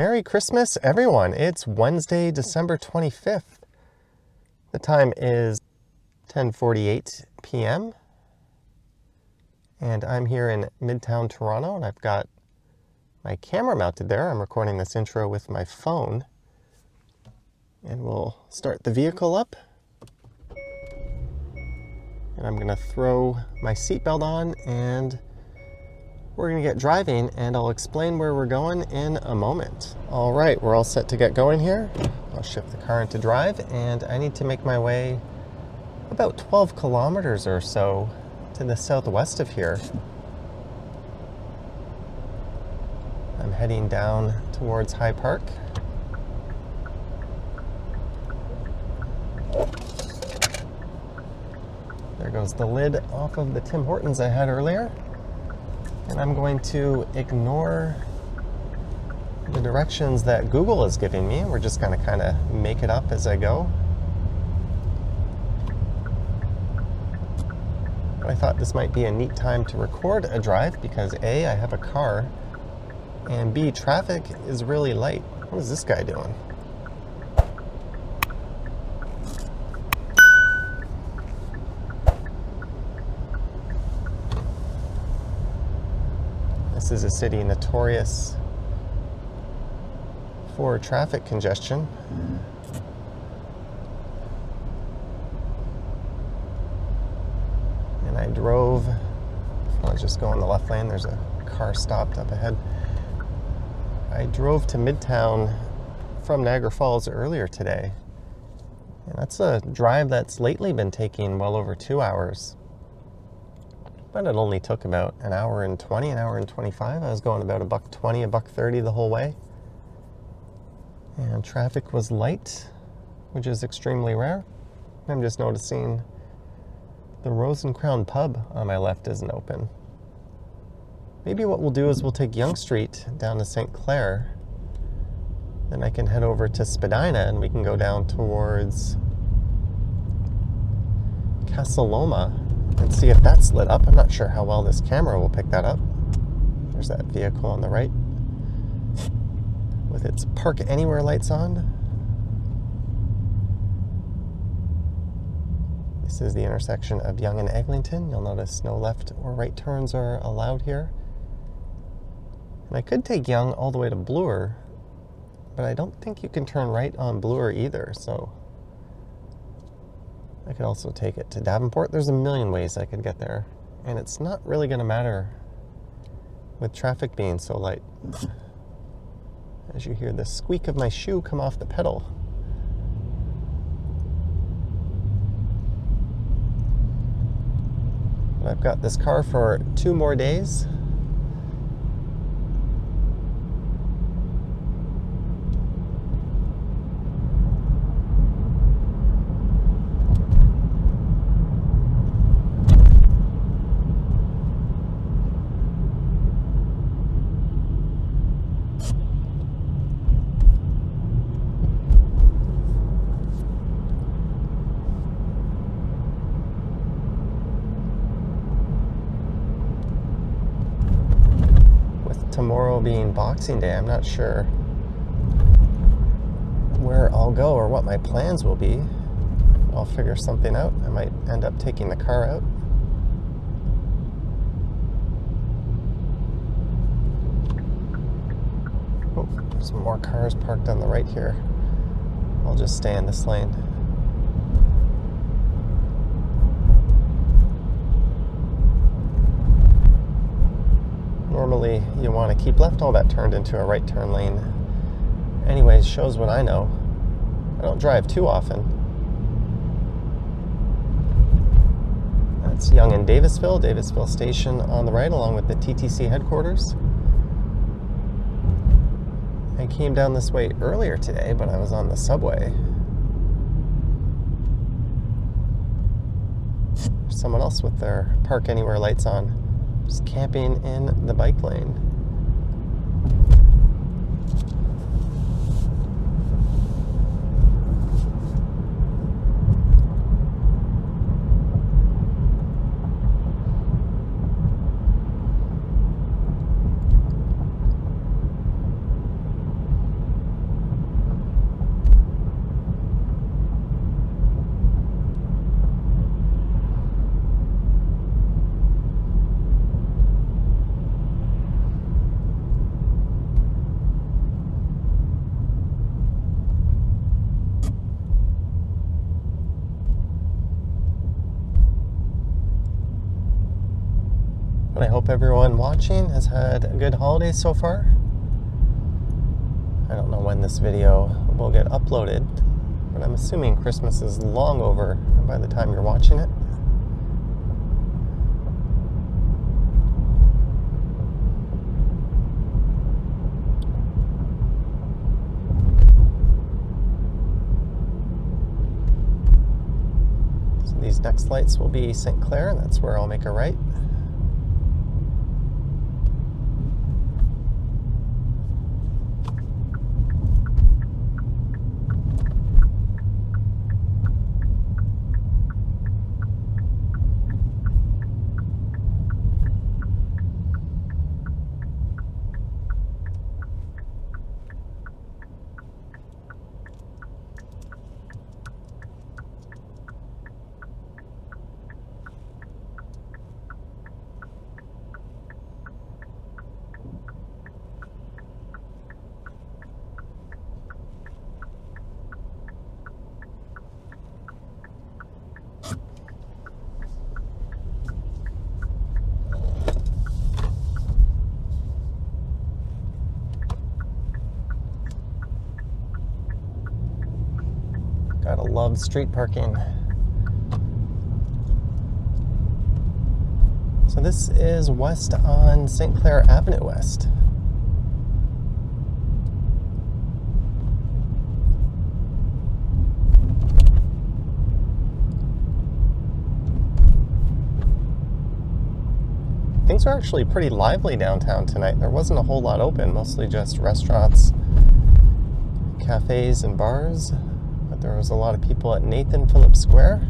Merry Christmas, everyone. It's Wednesday, December 25th. The time is 10:48 p.m. and I'm here in Midtown Toronto, and I've got my camera mounted there. I'm recording this intro with my phone, and we'll start the vehicle up. And I'm gonna throw my seatbelt on and we're gonna get driving, and I'll explain where we're going in a moment. All right, we're all set to get going here. I'll shift the car into drive, and I need to make my way about 12 kilometers or so to the southwest of here. I'm heading down towards High Park. There goes the lid off of the Tim Hortons I had earlier. And I'm going to ignore the directions that Google is giving me. We're just going to kind of make it up as I go. But I thought this might be a neat time to record a drive because A, I have a car, and B, traffic is really light. What is this guy doing? This is a city notorious for traffic congestion. And I drove, I'll just go in the left lane, there's a car stopped up ahead. I drove to Midtown from Niagara Falls earlier today. And that's a drive that's lately been taking well over 2 hours. But it only took about an hour and 20, an hour and 25. I was going about $1.20, $1.30 the whole way. And traffic was light, which is extremely rare. I'm just noticing the Rose and Crown pub on my left isn't open. Maybe what we'll do is we'll take Yonge Street down to St. Clair. Then I can head over to Spadina and we can go down towards Casa Loma and see if that's lit up. I'm not sure how well this camera will pick that up. There's that vehicle on the right with its Park Anywhere lights on. This is the intersection of Yonge and Eglinton. You'll notice no left or right turns are allowed here. And I could take Yonge all the way to Bloor, but I don't think you can turn right on Bloor either, so I could also take it to Davenport. There's a million ways I could get there, and it's not really going to matter with traffic being so light. As you hear the squeak of my shoe come off the pedal. But I've got this car for 2 more days. Tomorrow being Boxing Day, I'm not sure where I'll go or what my plans will be. I'll figure something out. I might end up taking the car out. Oh, there's some more cars parked on the right here. I'll just stay in this lane. Normally you want to keep left. All that turned into a right turn lane. Anyways, shows what I know. I don't drive too often. That's Yonge and Davisville Station on the right, along with the TTC headquarters. I came down this way earlier today, but I was on the subway. There's someone else with their Park Anywhere lights on. Just camping in the bike lane. But I hope everyone watching has had a good holiday so far. I don't know when this video will get uploaded, but I'm assuming Christmas is long over by the time you're watching it. So these next lights will be St. Clair, and that's where I'll make a right. Gotta love street parking. So this is west on St. Clair Avenue West. Things are actually pretty lively downtown tonight. There wasn't a whole lot open, mostly just restaurants, cafes, and bars. But there was a lot of people at Nathan Phillips Square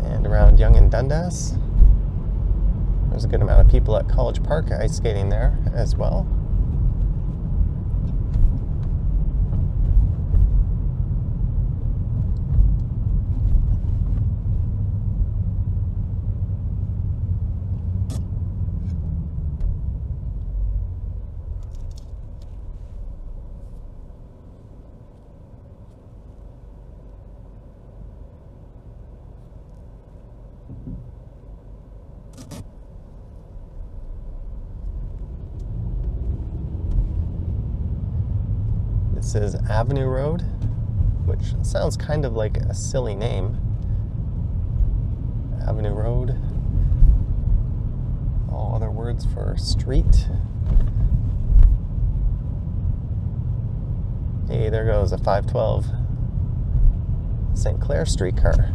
and around Yonge and Dundas. There's a good amount of people at College Park ice skating there as well. This is Avenue Road, which sounds kind of like a silly name. Avenue Road. All other words for street. Hey, there goes a 512 St. Clair streetcar.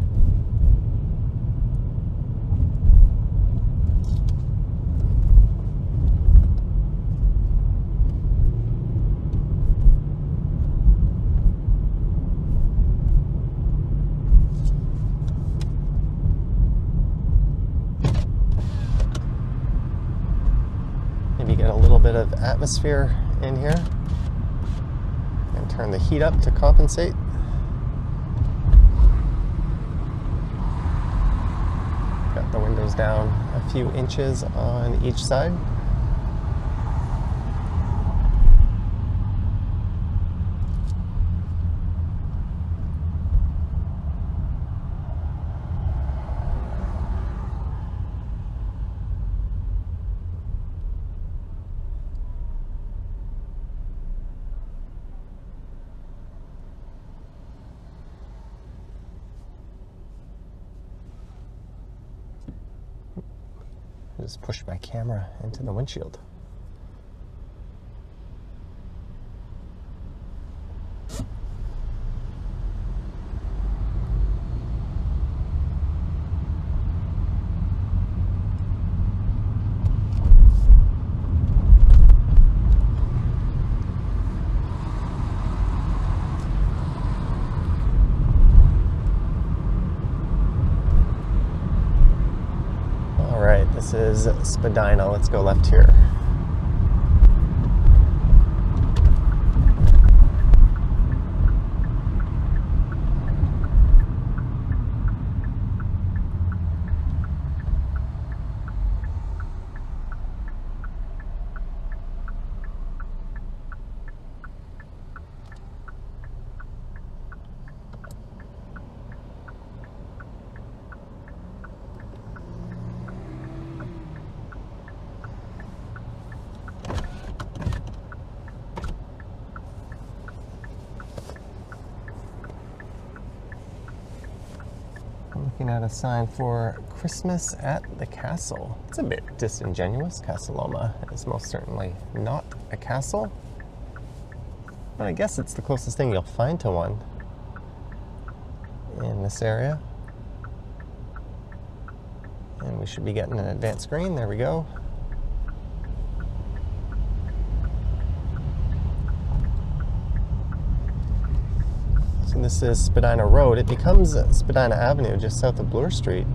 Maybe get a little bit of atmosphere in here and turn the heat up to compensate. Got the windows down a few inches on each side. Just push my camera into the windshield. This is Spadina. Let's go left here. Looking at a sign for Christmas at the castle. It's a bit disingenuous. Casa Loma is most certainly not a castle, but I guess it's the closest thing you'll find to one in this area. And we should be getting an advanced screen. There we go. So this is Spadina Road. It becomes Spadina Avenue just south of Bloor Street.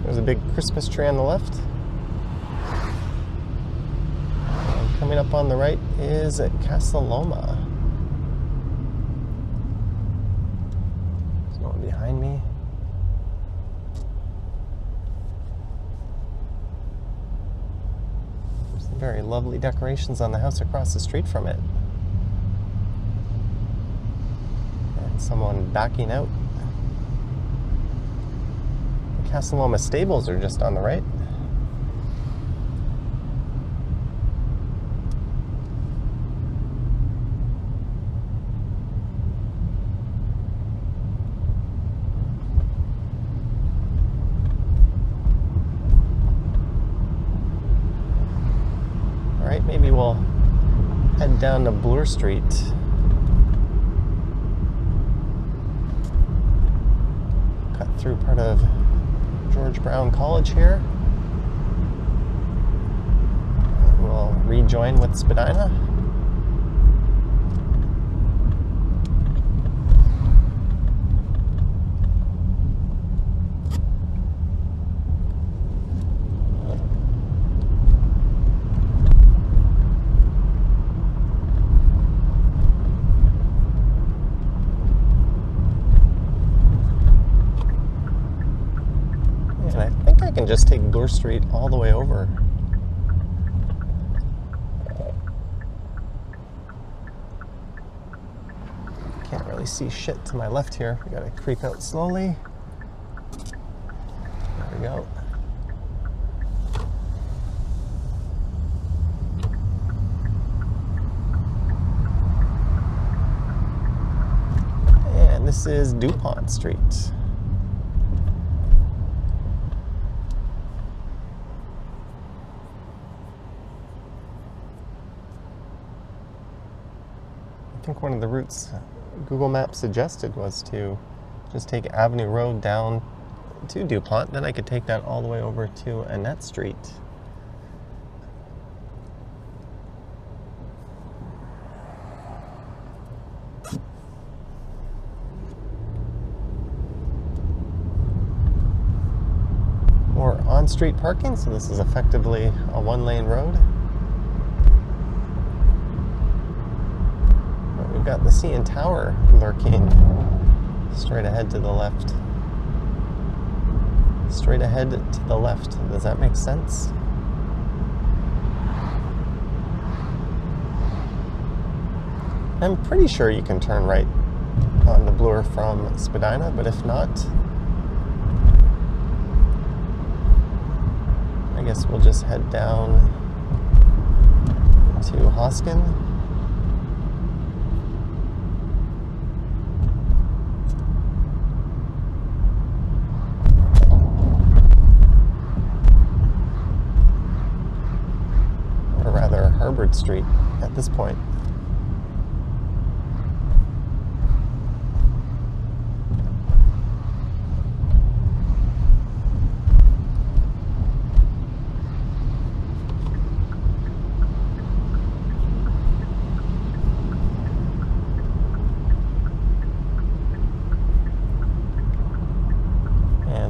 There's a big Christmas tree on the left. And coming up on the right is Casa Loma. There's no one behind me. There's some very lovely decorations on the house across the street from it. And someone backing out. Casa Loma stables are just on the right. All right, maybe we'll head down to Bloor Street. Cut through part of George Brown College here. We'll rejoin with Spadina. And I think I can just take Bloor Street all the way over. Can't really see shit to my left here. We gotta creep out slowly. There we go. And this is DuPont Street. I think one of the routes Google Maps suggested was to just take Avenue Road down to DuPont, then I could take that all the way over to Annette Street. More on-street parking, so this is effectively a one-lane road. We've got the CN Tower lurking straight ahead to the left. Straight ahead to the left. Does that make sense? I'm pretty sure you can turn right on the Bloor from Spadina, but if not, I guess we'll just head down to Hoskin. Harvard Street at this point.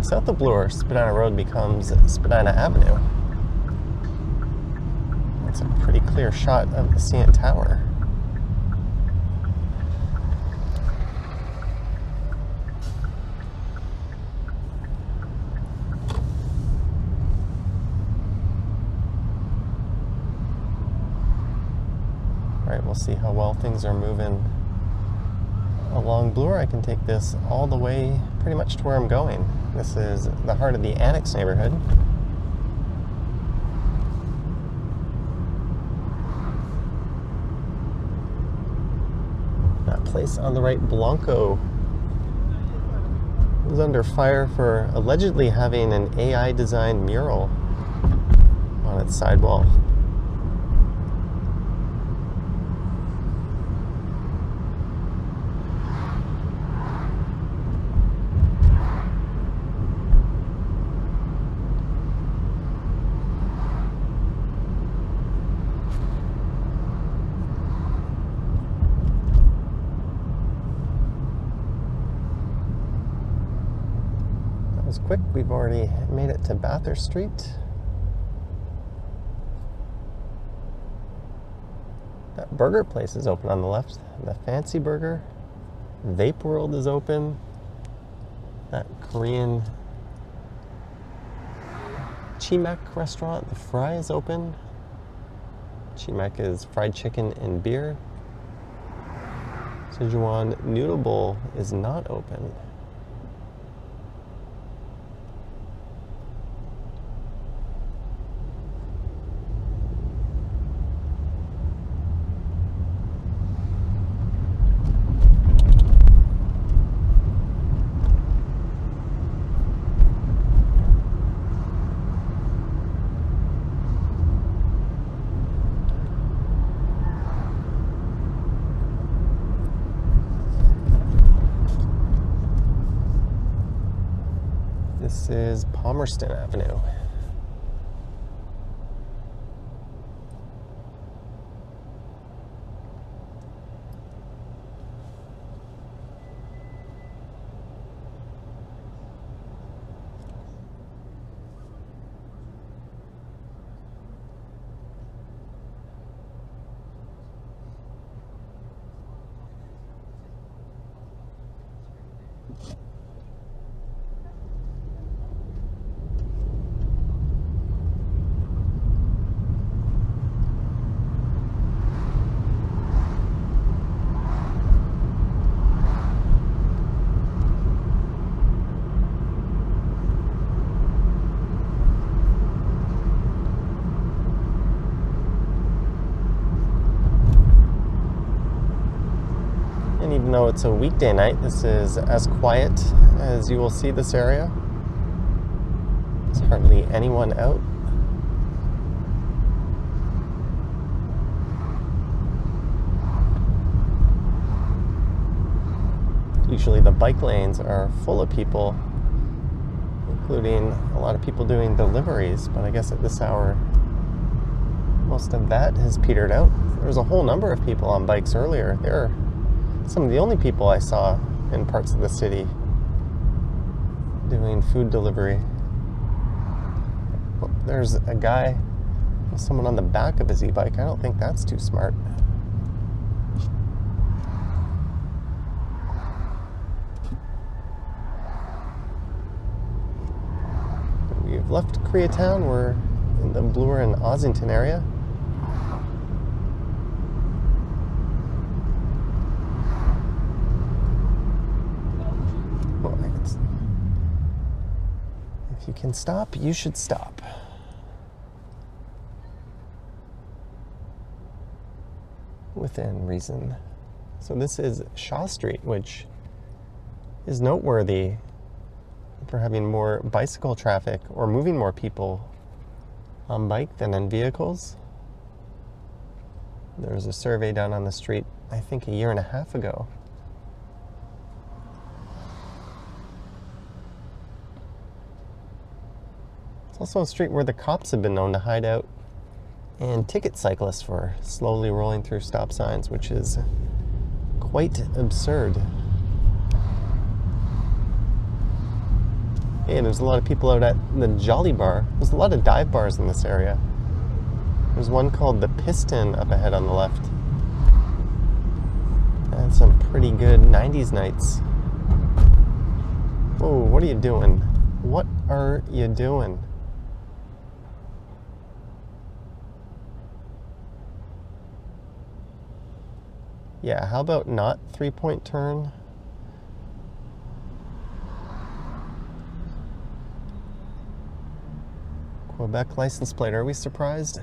south of Bloor, Spadina Road becomes Spadina Avenue. That's a pretty clear shot of the CN Tower. All right, we'll see how well things are moving along Bloor. I can take this all the way pretty much to where I'm going. This is the heart of the Annex neighborhood. That place on the right, Blanco, was under fire for allegedly having an AI designed mural on its sidewall. Quick, we've already made it to Bathurst Street. That burger place is open on the left, the Fancy Burger. Vape World is open. That Korean Chimek restaurant, the Fry, is open. Chimek is fried chicken and beer. Sichuan Noodle Bowl is not open. This is Palmerston Avenue. And even though it's a weekday night, this is as quiet as you will see this area. There's hardly anyone out. Usually the bike lanes are full of people, including a lot of people doing deliveries, but I guess at this hour, most of that has petered out. There was a whole number of people on bikes earlier. They're some of the only people I saw in parts of the city doing food delivery. Oh, there's a guy with someone on the back of his e-bike. I don't think that's too smart. We've left Koreatown. We're in the Bloor and Ossington area. If you can stop, you should stop. Within reason. So this is Shaw Street, which is noteworthy for having more bicycle traffic or moving more people on bike than in vehicles. There was a survey done on the street, I think, a year and a half ago. It's also a street where the cops have been known to hide out and ticket cyclists for slowly rolling through stop signs, which is quite absurd. Hey, there's a lot of people out at the Jolly Bar. There's a lot of dive bars in this area. There's one called the Piston up ahead on the left. And some pretty good 90s nights. Whoa, what are you doing? What are you doing? Yeah, how about not 3-point turn? Quebec license plate, are we surprised?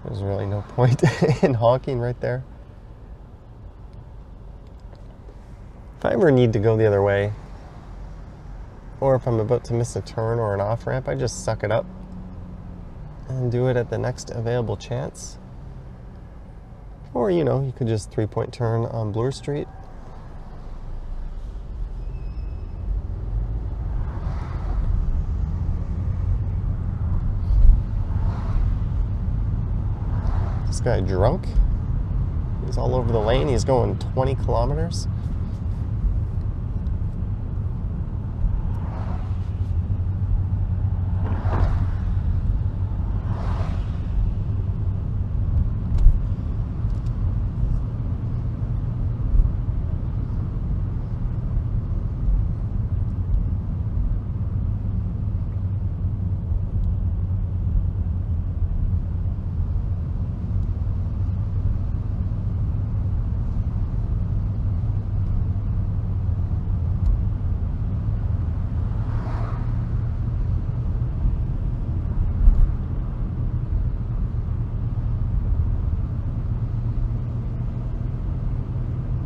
There's really no point in honking right there. If I ever need to go the other way, or if I'm about to miss a turn or an off-ramp, I just suck it up and do it at the next available chance. Or, you know, you could just 3-point turn on Bloor Street. This guy drunk. He's all over the lane. He's going 20 kilometers.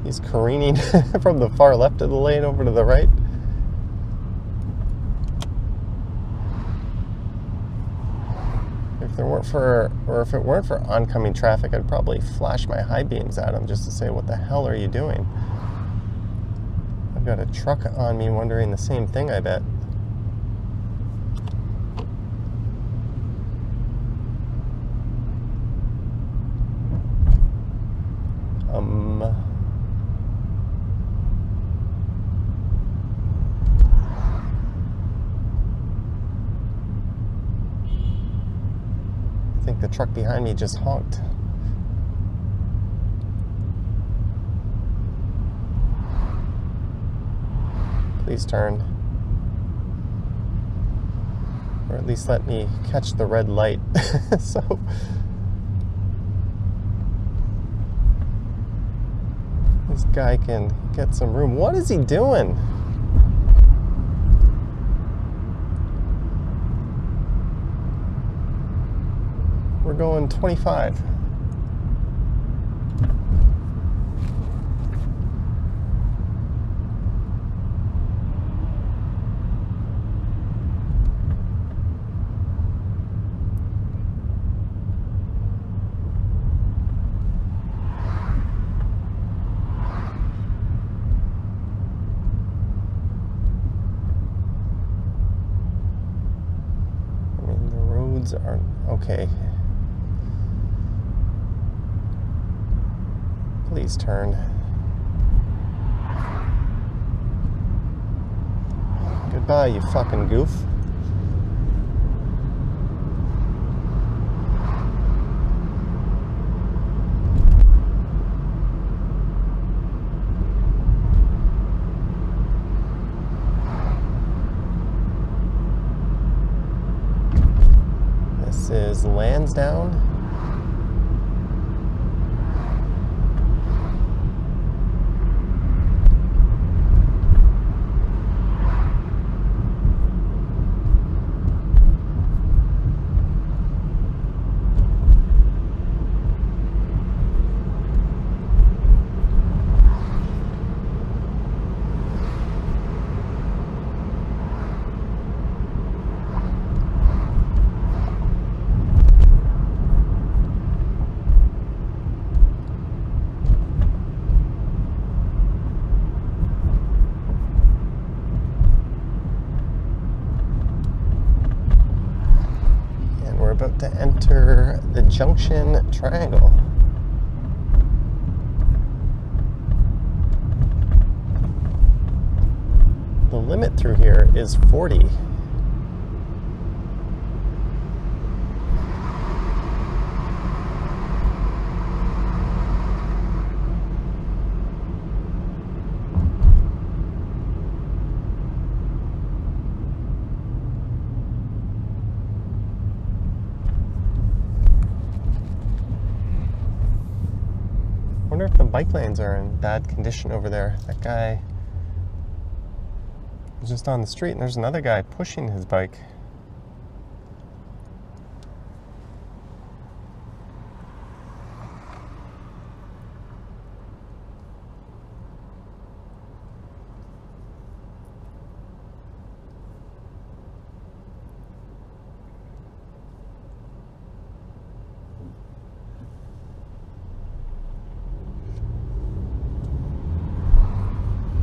He's careening from the far left of the lane over to the right. If it weren't for oncoming traffic, I'd probably flash my high beams at him just to say, what the hell are you doing? I've got a truck on me wondering the same thing, I bet. I think the truck behind me just honked. Please turn. Or at least let me catch the red light. So this guy can get some room. What is he doing? We're going 25. I mean, the roads are okay. Please turn. Goodbye, you fucking goof. This is Lansdowne. About to enter the Junction Triangle. limit through here is 40. I wonder if the bike lanes are in bad condition over there. That guy was just on the street, and there's another guy pushing his bike.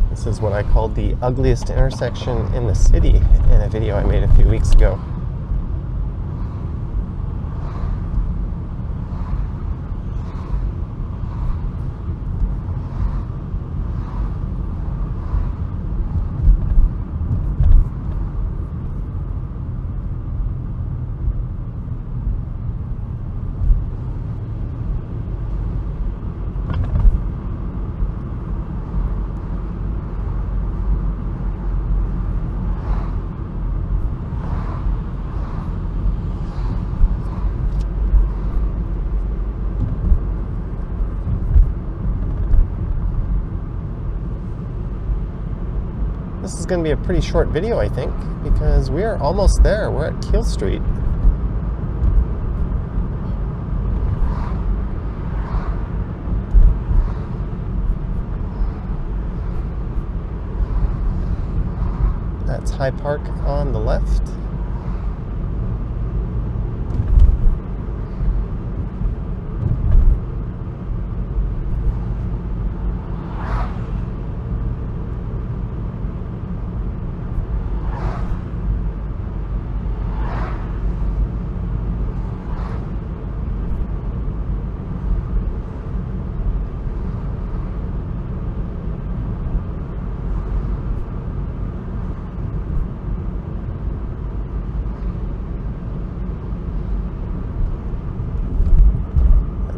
This is what I called the ugliest intersection in the city in a video I made a few weeks ago. This is going to be a pretty short video, I think, because we are almost there. We're at Keel Street. That's High Park on the left.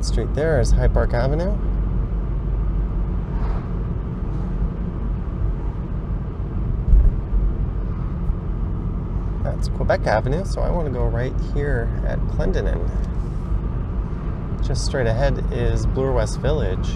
Street there is High Park Avenue. That's Quebec Avenue, so I want to go right here at Clendenin. Just straight ahead is Bloor West Village.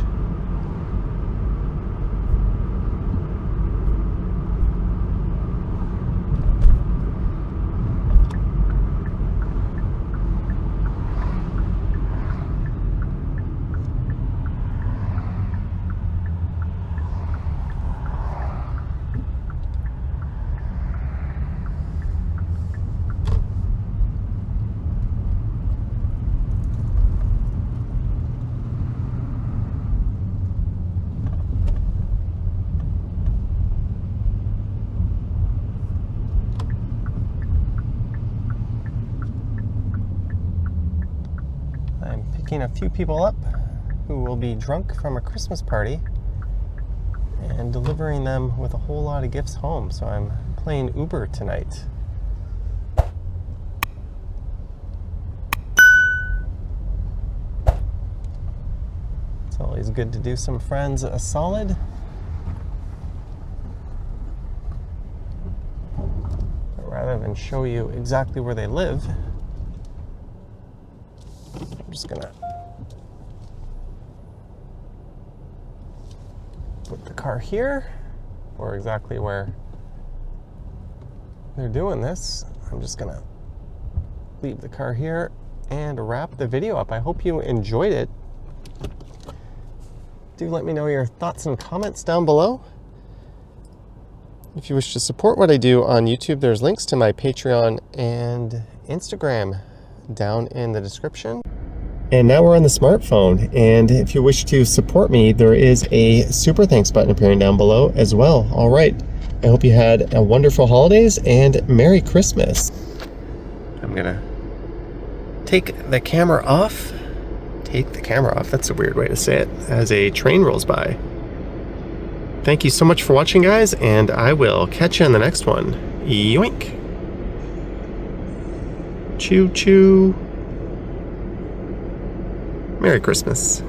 A few people up who will be drunk from a Christmas party and delivering them with a whole lot of gifts home. So I'm playing Uber tonight. It's always good to do some friends a solid. But rather than show you exactly where they live, I'm just gonna put the car here, or exactly where they're doing this. I'm just gonna leave the car here and wrap the video up. I hope you enjoyed it. Do let me know your thoughts and comments down below. If you wish to support what I do on YouTube, there's links to my Patreon and Instagram down in the description. And now we're on the smartphone, and if you wish to support me, there is a super thanks button appearing down below as well. All right, I hope you had a wonderful holidays and Merry Christmas. I'm gonna take the camera off. Take the camera off, that's a weird way to say it, as a train rolls by. Thank you so much for watching, guys, and I will catch you on the next one. Yoink. Choo choo. Merry Christmas.